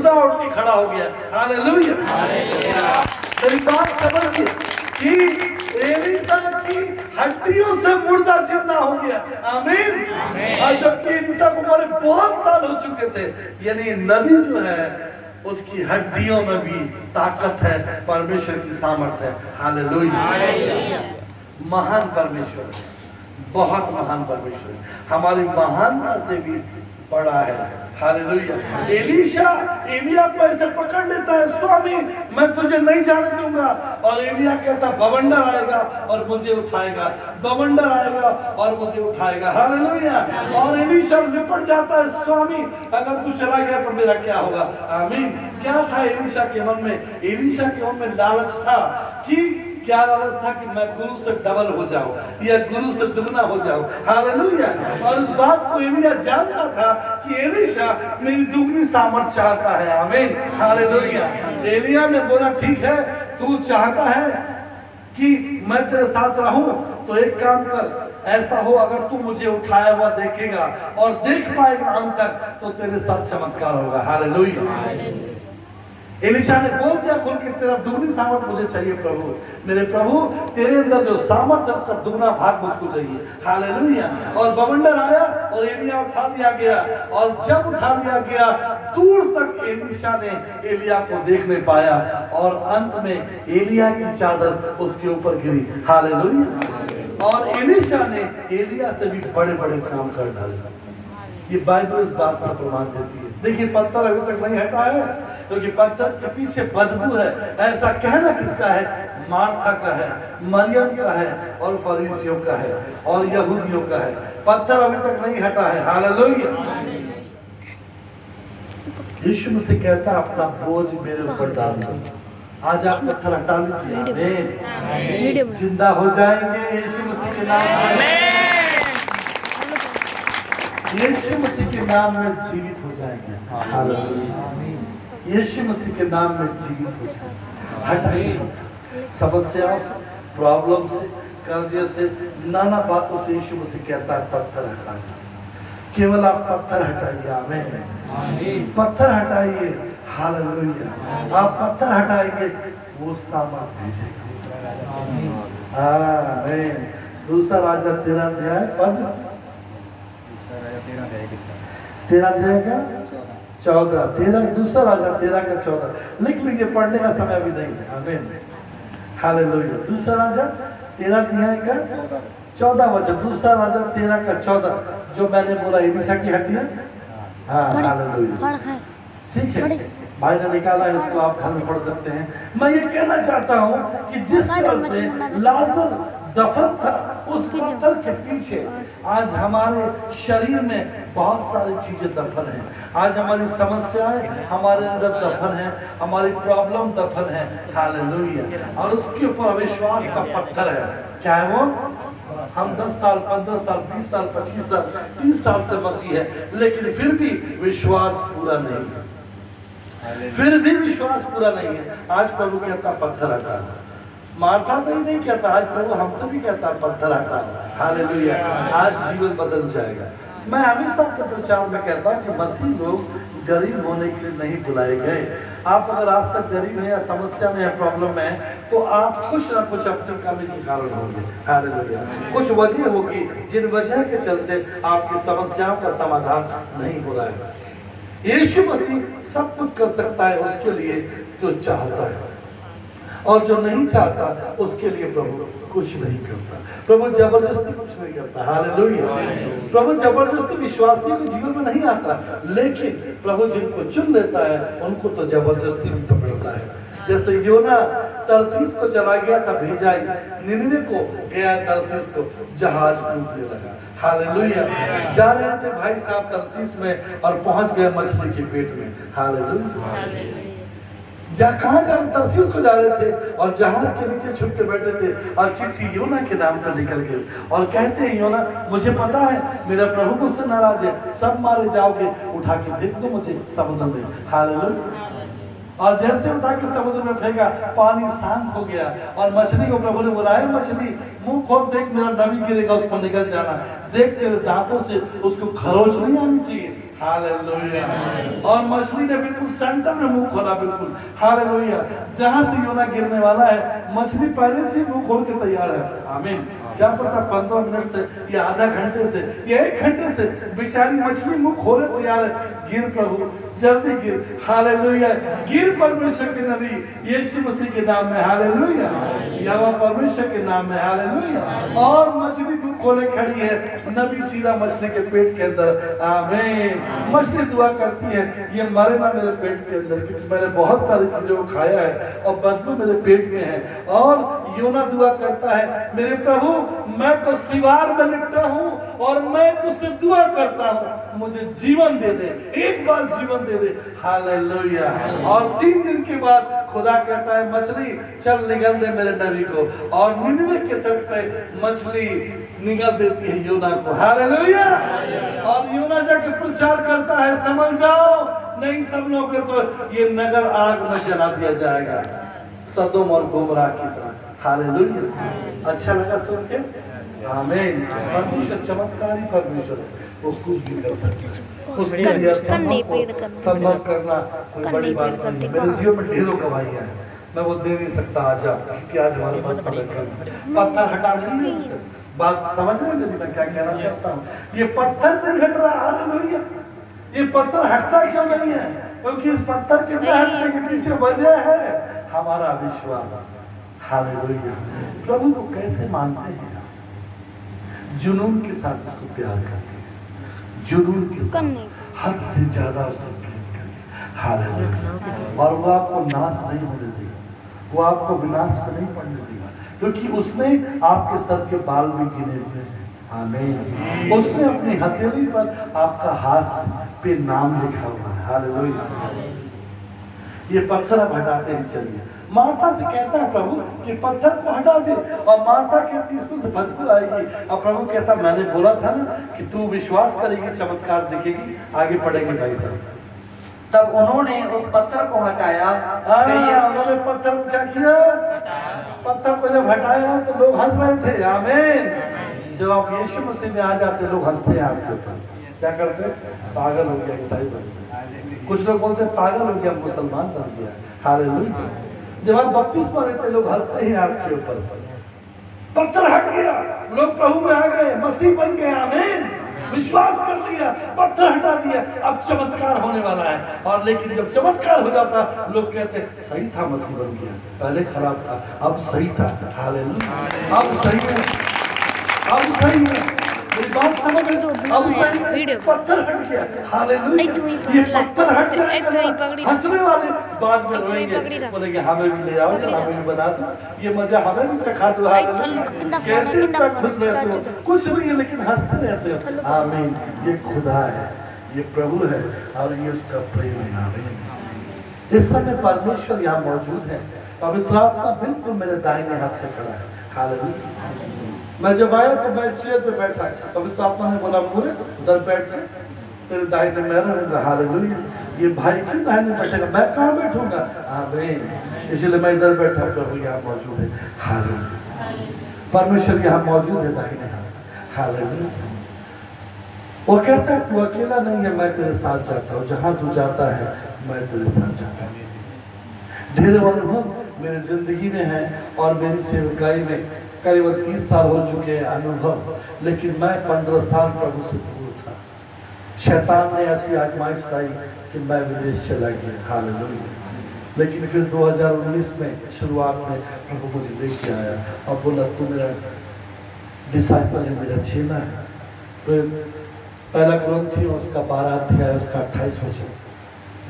मुर्दा उठ के खड़ा हो गया। हालेलुया। मेरी बात समझिए कि एलीशा की हड्डियों से मुर्दा जिंदा हो गया। आमीन। और जबकि एलीशा को मारे बहुत साल हो चुके थे, यानी नबी जो है उसकी हड्डियों में भी ताकत है, परमेश्वर की सामर्थ्य है। हालेलुया। महान परमेश्वर, बहुत महान परमेश्वर, हमारी महानता से भी बड़ा है। हालेलुया। एलीशा एलिया को ऐसे पकड़ लेता है, स्वामी मैं तुझे नहीं जाने दूंगा। और एलिया कहता बवंडर आएगा और मुझे उठाएगा, बवंडर आएगा और मुझे उठाएगा। हालेलुया। और एलीशा निपट जाता है, स्वामी अगर तू चला गया तो मेरा क्या होगा। आमीन। क्या था एलीशा के मन में? एलीशा के मन में लालच था कि क्या लालच था कि मैं गुरु से डबल हो जाऊं या गुरु से दुगना हो जाऊं। हालेलुया। और उस बात को एलिया जानता था कि एलीशा मेरी दुगनी सामर्थ चाहता है। आमीन। हालेलुया। एलिया ने बोला ठीक है, तू चाहता है कि मैं तेरे साथ रहूं तो एक काम कर, ऐसा हो अगर तू मुझे उठाया हुआ देखेगा और देख पाएगा अंत तक तो तेरे साथ चमत्कार होगा। हालेलुया। एलीशा ने बोल दिया खुल के, तेरा दुगनी सामर्थ मुझे चाहिए प्रभु। मेरे प्रभु तेरे अंदर जो सामर्थ है उसका दुगना भाग मुझको चाहिए। हालेलुया। और बवंडर आया और एलिया उठा लिया गया। और जब उठा लिया गया दूर तक एलीशा ने एलिया को देख नहीं पाया और अंत में एलिया की चादर उसके ऊपर गिरी। हालेलुया। और एलीशा ने एलिया से भी बड़े बड़े काम कर डाले। ये बाइबल इस बात का प्रमाण देती है। देखिए पत्थर अभी तक नहीं हटा है क्योंकि पत्थर के पीछे बदबू है। ऐसा कहना किसका है? मार्था का है, मरियम का है और फरीसियों का है और यहूदियों का है। पत्थर अभी तक नहीं हटा है। हालेलुया। यीशु मसीह कहता है अपना बोझ मेरे ऊपर डाल दो। आज आप पत्थर हटा लीजिए। आमीन। जिंदा हो जाएंगे यीशु मसीह के नाम में। यीशु मसीह के नाम में जीवित हो जाएंगे। हालेलुया। यीशु मसीह के नाम में जीवित हो जाएंगे। हटाइए समस्याओं से, प्रॉब्लम से, कर्जे से, नाना बातों से यीशु मसीह कहता है पत्थर हटाइए। केवल आप पत्थर हटाइए। आमीन। पत्थर हटाइए। हालेलुया। आप पत्थर हटाएंगे वो सामर्थ भेजेगा। आमीन। दूसरा राजा 13 अध्याय पद 13 का 14, दूसरा राजा 13 का 14 लिख लीजिए, पढ़ने का समय भी नहीं है। आमीन। हालेलुया। दूसरा राजा 13 अध्याय का 14 वचन, दूसरा राजा 13 का 14 जो मैंने बोला एलीशा की हड्डियां। हाँ हालेलुया। ठीक है, भाई ने निकाला है, इसको आप घर में पढ़ सकते हैं। मैं ये कहना चाहता हूँ कि जिस तरह से लाजर दफन था उस पत्थर के पीछे आज हमारे शरीर में बहुत सारी चीजें दफन हैं। आज हमारी समस्याएं हमारे अंदर दफन है, हमारी प्रॉब्लम दफन है। हालेलुया। और उसके ऊपर अविश्वास का पत्थर है। क्या है वो? हम 10 साल, 15 साल, 20 साल, 25 साल, 30 साल से मसीह है, लेकिन फिर भी विश्वास पूरा नहीं है। फिर भी विश्वास पूरा नहीं है। आज प्रभु कहता पत्थर हटा। मार्था से ही नहीं कहता, आज प्रभु हमसे भी कहता पत्थर हटा। हालेलुया। आज जीवन बदल जाएगा। मैं हमेशा अपने प्रचार में कहता हूँ कि मसीह लोग गरीब होने के लिए नहीं बुलाए गए। आप अगर आज तक गरीब है या समस्या में या प्रॉब्लम में है तो आप कुछ ना कुछ अपनी कमी के कारण होंगे। हालेलुया। कुछ वजह होगी जिन वजह के चलते आपकी समस्याओं का समाधान नहीं हो रहा है। यीशु मसीह सब कुछ कर सकता है उसके लिए जो चाहता है, और जो नहीं चाहता उसके लिए प्रभु कुछ नहीं करता। प्रभु जबरदस्ती कुछ नहीं करता। हालेलुया। प्रभु जबरदस्ती विश्वासियों के जीवन में नहीं आता, लेकिन प्रभु जिनको चुन लेता है उनको तो जबरदस्ती भी पकड़ता है। जैसे योना तरसीस को चला गया था, भेजा निनिवे को गया, तरसीस को जहाज डूबने लगा। हालेलुया। जा रहे थे भाई साहब तरसीस में और पहुंच गए मछली के पेट में। हालेलुया। कहाँ जा रहे? तरसीस को जा रहे थे और जहाज के नीचे छुप के बैठे थे और चिट्ठी योना के नाम पर निकल गई और कहते हैं योना मुझे पता है मेरा प्रभु मुझसे नाराज है, सब मारे जाओगे, उठा के फेंक दो मुझे समुद्र में। हालेलुया। और जैसे उठा के समुद्र में फेंका पानी शांत हो गया और मछली को प्रभु ने बुलाया, मछली मुंह खोल देख, मेरा नबी गिरेगा उस पर निकल जाना, देख तेरे दांतों से उसको खरोच नहीं आनी चाहिए। हालेलुया। और मछली ने बिल्कुल सेंटर में मुंह खोला, बिल्कुल हालेलुया। जहां से योना गिरने वाला है मछली पहले से मुंह खोल के तैयार है। आमीन। क्या पता 15 मिनट से या आधा घंटे से या 1 घंटे से बेचारी मछली मुंह खोले तैयार है। गिर प्रभु, जल्दी गिर। हालेलुया। गिर परमेश्वर के नबी यीशु मसीह के नाम में। हालेलुया। यहोवा परमेश्वर के नाम में। हालेलुया। और मछली मुंह खोले खड़ी है, नबी सीधा मछली के पेट के अंदर। आमीन। मछली दुआ करती है, ये मरे ना मेरे पेट के अंदर, क्योंकि मैंने बहुत सारी चीजों को खाया है और बदबू मेरे पेट में है। और योना दुआ करता है, मेरे प्रभु मैं तो सिवार में लिपटा हूँ और मैं तुझसे दुआ करता हूँ, मुझे जीवन दे दे, एक बार जीवन दे दे। हालेलुया। और 3 दिन के बाद खुदा कहता है मछली चल निगल दे मेरे नबी को, और निनिवे के तट पे मछली निगल देती है योना को। हालेलुया। और योना जाके प्रचार करता है, समझ जाओ नहीं समझोगे तो ये नगर आग में जला दिया जाएगा, सदोम और गोमराह की तरह। हालेलुया। अच्छा लगा सुन के? आमीन। परमेश्वर चमत्कारी परमेश्वर है, वो कुछ भी कर सकते हैं। उसके लिए संभव करना कोई बड़ी बात नहीं है। मेरे जीवन में ढेरों गवाहियां हैं, मैं वो दे नहीं सकता आज आप, क्योंकि आज हमारे पास समय कम है। पत्थर हटा नहीं है, बात समझ रहे हैं मेरी, मैं क्या कहना चाहता हूँ? ये पत्थर नहीं हट रहा। हालेलुया। ये पत्थर हटता क्यों नहीं है? क्योंकि इस पत्थर के न हटने के पीछे वजह है हमारा विश्वास। हालेलुया। प्रभु को कैसे मानते हैं? जुनून के साथ उसको प्यार करते हैं, जुनून के साथ हद से ज्यादा उसे प्रेम करें। हालेलुया। और वो आपको नाश नहीं होने देगा, वो आपको विनाश में नहीं पड़ने देगा, क्योंकि उसने आपके सर के बाल भी गिने हुए हैं। आमीन। उसने अपनी हथेली पर आपका हाथ पे नाम लिखा हुआ है। हालेलुया। ये पत्थर अब हटाते ही चलिए। मार्था से कहता है प्रभु कि पत्थर को हटा दे, और मार्था कहती इसमें से बदबू आएगी। और प्रभु कहता मैंने बोला था ना कि तू विश्वास करेगी, चमत्कार दिखेगी, आगे पढ़ेंगे भाई साहब। तब उन्होंने उस पत्थर को हटाया। उन्होंने पत्थर को क्या किया? पत्थर को जब हटाया तो लोग हंस रहे थे। आमीन। जब आप यीशु मसीह में आ जाते लोग हंसते हैं आपके ऊपर। क्या करते? पागल हो गया, ईसाई बन गया। कुछ लोग बोलते पागल हो गया, मुसलमान बन गया। हालेलुया। जब आप बपतिस्मा लेते लोग हंसते हैं आपके ऊपर। पत्थर हट गया, लोग प्रभु में आ गए, मसीह बन गए। आमीन। विश्वास कर लिया, पत्थर हटा दिया, अब चमत्कार होने वाला है। और लेकिन जब चमत्कार हो जाता लोग कहते सही था, मसीह बन गया, पहले खराब था अब सही था। हालेलुया। अब सही है, अब सही है। मेरी बात समझ रहे? अब सही है, पत्थर हट गया। हालेलुया। ये पत्थर हट जाएगा, हंसने वाले बाद में रोएंगे, बोलेंगे हमें भी ले आओ, हमें भी बना दो, ये मजा हमें भी चखा दो। कैसे इतना खुश रहते हो? कुछ नहीं है लेकिन हंसते रहते हो। आमीन। ये खुदा है, ये प्रभु है, और ये उसका प्रेम है। आमीन। इस समय परमेश्वर यहाँ मौजूद है, पवित्र आत्मा बिल्कुल मेरे दाहिने हाथ पे खड़ा है। हालेलुया। मैं जब आया तो मैं चेयर पे बैठा, पवित्र आत्मा ने बोला पूरे उधर बैठ के, तेरे दाहिने मैं रहूंगा। हालेलुया। ये भाई क्यों दाहिने बैठेगा, मैं कहाँ बैठूंगा? आमीन। इसलिए मैं इधर बैठा, प्रभु यहाँ मौजूद है। हालेलुया। परमेश्वर यहाँ मौजूद है दाहिने हाथ। हालेलुया। वो कहता है तू अकेला नहीं है, मैं तेरे साथ जाता हूँ, जहां तू जाता है मैं तेरे साथ जाता हूँ। ढेर अनुभव मेरी जिंदगी में है, और मेरी सेवकाई में करीब 30 साल हो चुके हैं अनुभव, लेकिन मैं 15 साल प्रभु से दूर था। शैतान ने ऐसी आजमाइश लाई कि मैं विदेश चला गया। हालेलुया। लेकिन फिर 2019 में शुरुआत में प्रभु मुझे लेके आया और बोला तू मेरा डिसाइपल है, मेरा चेला है। तो पहला कुरिन्थियों उसका 12 अध्याय उसका 28 वचन।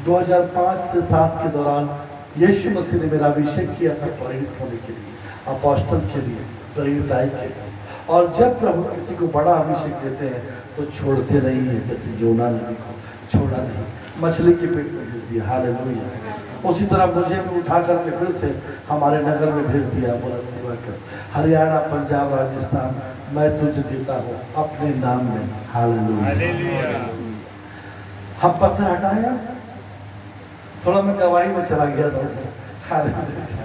2005 से 7 के दौरान यीशु मसीह ने मेरा अभिषेक किया था प्रेरित होने के लिए, अपोस्तल के लिए, प्रेरिताई के लिए। और जब प्रभु किसी को बड़ा अभिषेक देते हैं तो छोड़ते नहीं है, जैसे योना नबी को छोड़ा नहीं, मछली के पेट में भेज दिया। हालेलुया। उसी तरह मुझे भी उठा करके फिर से हमारे नगर में भेज दिया, बोला सेवा कर, हरियाणा, पंजाब, राजस्थान, मैं तुझे देता हूँ अपने नाम में। हालेलुया। हम पत्थर हटाया, थोड़ा मैं गवाही में चला गया था। हालेलुया।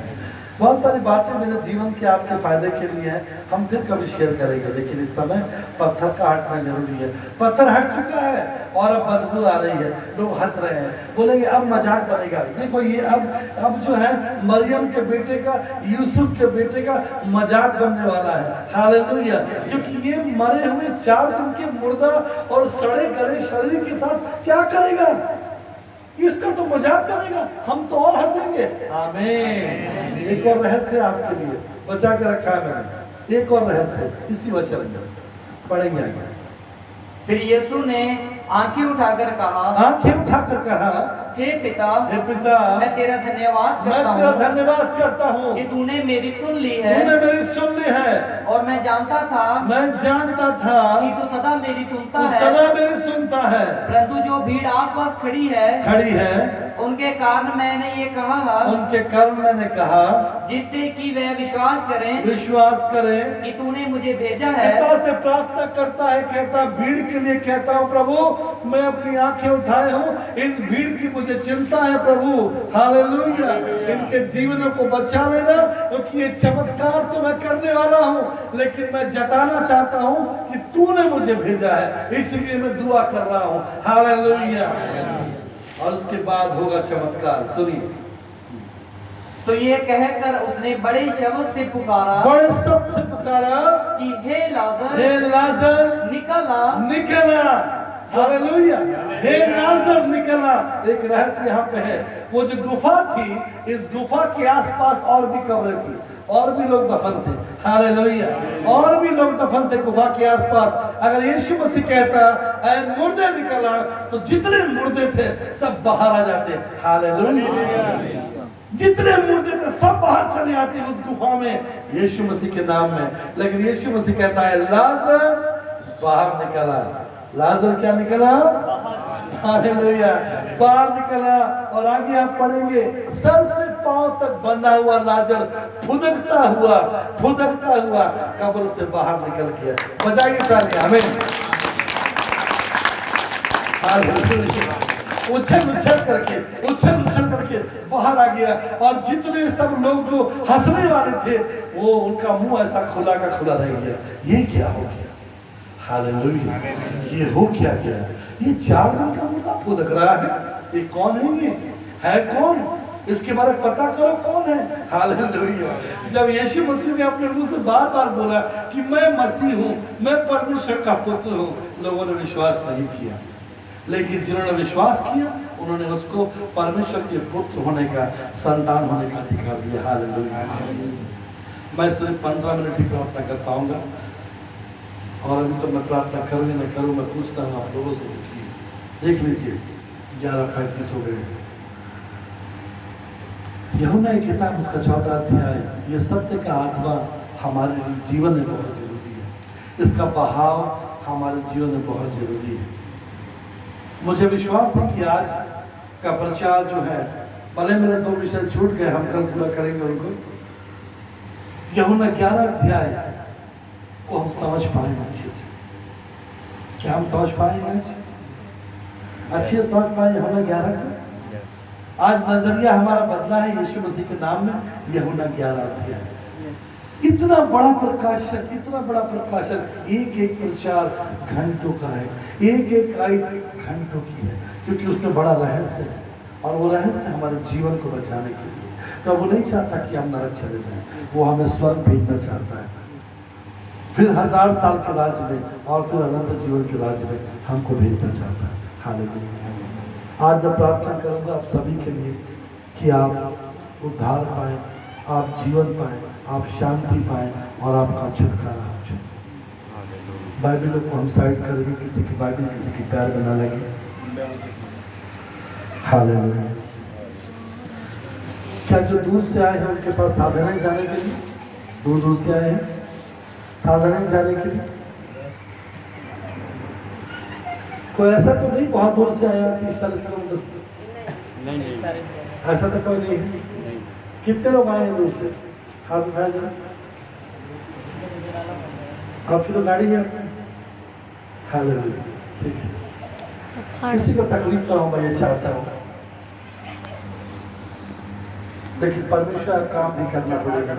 बहुत सारी बातें मेरे जीवन के आपके फायदे के लिए हैं, हम फिर कभी शेयर करेंगे, लेकिन इस समय पत्थर का हटना जरूरी है। पत्थर हट चुका है और अब बदबू आ रही है, लोग हंस रहे हैं, बोलेंगे अब मजाक बनेगा। देखो ये अब जो है मरियम के बेटे का, यूसुफ के बेटे का मजाक बनने वाला है। हालेलुया। क्योंकि ये मरे हुए 4 दिन के मुर्दा और सड़े गले शरीर के साथ क्या करेगा, इसका तो मजाक बनेगा, हम तो और हंसेंगे। आमीन। एक और रहस्य आपके लिए बचा के रखा है मैंने, एक और रहस्य इसी वचन में पढ़ेंगे आगे। फिर यीशु ने आंखें उठाकर कहा, हे पिता, मैं तेरा धन्यवाद करता हूँ कि तूने मेरी सुन ली है। और मैं जानता था कि तू सदा मेरी सुनता है। परंतु जो भीड़ आसपास खड़ी है उनके कारण मैंने कहा जिससे कि वह विश्वास करें कि तूने मुझे भेजा है। पिता से प्रार्थना करता है, कहता भीड़ के लिए कहता हूँ प्रभु मैं अपनी आंखें उठाए हूँ, इस भीड़ की मुझे चिंता है प्रभु। हालेलुया। इनके जीवनों को बचा लेना, क्योंकि ये चमत्कार तो मैं करने वाला हूँ, लेकिन मैं जताना चाहता हूँ कि तूने मुझे भेजा है, इसलिए मैं दुआ कर रहा हूँ। हालेलुया। और उसके बाद होगा चमत्कार, सुनिए। तो ये कहकर उसने बड़े शब्द से पुकारा कि हे लाजर निकला। हालेलुया। हे लाजर निकला। एक रहस्य यहाँ पे है, वो जो गुफा थी, इस गुफा के आसपास और भी कब्रें थी, और भी लोग दफन थे। हालेलुया। और भी लोग दफन थे गुफा के आसपास। अगर यीशु मसीह कहता ऐ मुर्दे निकला, तो जितने मुर्दे थे सब बाहर आ जाते। हालेलुया। जितने मुर्दे थे सब बाहर चले आते उस गुफा में यीशु मसीह के नाम में। लेकिन यीशु मसीह कहता है लाजर बाहर निकला। लाजर क्या निकला? हालेलुया। बाहर निकला। और आगे आप पढ़ेंगे, सर से पांव तक बंधा हुआ लाजर फुदकता हुआ कब्र से बाहर निकल गया। बजाइए तालियां। आमीन। हालेलुया। उछल करके बाहर आ गया। और जितने सब लोग जो हंसने वाले थे, वो उनका मुंह ऐसा खुला का खुला रह गया। ये क्या हो गया? हालेलुया। ये हो क्या गया? ये 4 दिन का मुर्दा फुदक रहा है। ये कौन है कौन? इसके बारे में पता करो कौन है। हालेलुया। जब यीशु मसीह ने अपने मुंह से बार बोला कि मैं मसीह हूँ, मैं परमेश्वर का पुत्र हूँ, लोगों ने विश्वास नहीं किया। लेकिन जिन्होंने विश्वास किया, उन्होंने उसको परमेश्वर के पुत्र होने का, संतान होने का अधिकार दिया। हालेलुया। मैं सिर्फ 15 मिनट ही प्रार्थना कर पाऊंगा, और अभी तो मैं प्रार्थना करूँ या न करूँ, मैं पूछता हूँ आप लोगों से। देख लीजिए 11:35 हो गए। यूहन्ना की किताब उसका 14 अध्याय, ये सत्य का आत्मा हमारे जीवन में बहुत जरूरी है। इसका बहाव हमारे जीवन में बहुत जरूरी है। मुझे विश्वास है कि आज का प्रचार जो है, भले मेरे 2 विषय छूट गए, हम कल पूरा करेंगे उनको। यूहन्ना 11 अध्याय को हम समझ पाएंगे अच्छे से। क्या हम समझ पाएंगे आज? अच्छे से समझ पाएंगे यूहन्ना 11 को। आज नजरिया हमारा बदला है यीशु मसीह के नाम में। यूहन्ना 11 अध्याय इतना बड़ा प्रकाशन, एक प्रचार घंटों का है, एक आयत घंटों की है, क्योंकि उसमें बड़ा रहस्य है। और वो रहस्य हमारे जीवन को बचाने के लिए। तो वो नहीं चाहता कि हम नरक चले जाएं, वो हमें स्वर्ग भेजना चाहता है, फिर 1000 साल के राज्य में, और फिर अनंत जीवन के राज्य में हमको भेजना चाहता है। हालेलुया। आज मैं प्रार्थना करूंगा आप सभी के लिए कि आप उद्धार पाएं, आप जीवन पाएं, आप शांति पाएं, और आपका छुटकारा हो जाए। बाइबलों को हम साइड करेंगे, किसी की बाइबल किसी की पैर में ना लगे। हालेलुया। क्या जो दूर से आए हैं उनके पास साधन है जाने के लिए? दूर से आए हैं, साधन है जाने के लिए? कोई ऐसा तो नहीं बहुत दूर से आया 30-40 किलोमीटर से? नहीं, ऐसा तो कोई नहीं है। कितने लोग आए हैं दूर से? हाथ उठाया जाए। आपकी तो गाड़ी है। हालेलुया। ठीक है, किसी को तकलीफ ना हो, मैं ये चाहता हूँ। लेकिन परमेश्वर का काम भी करना पड़ेगा।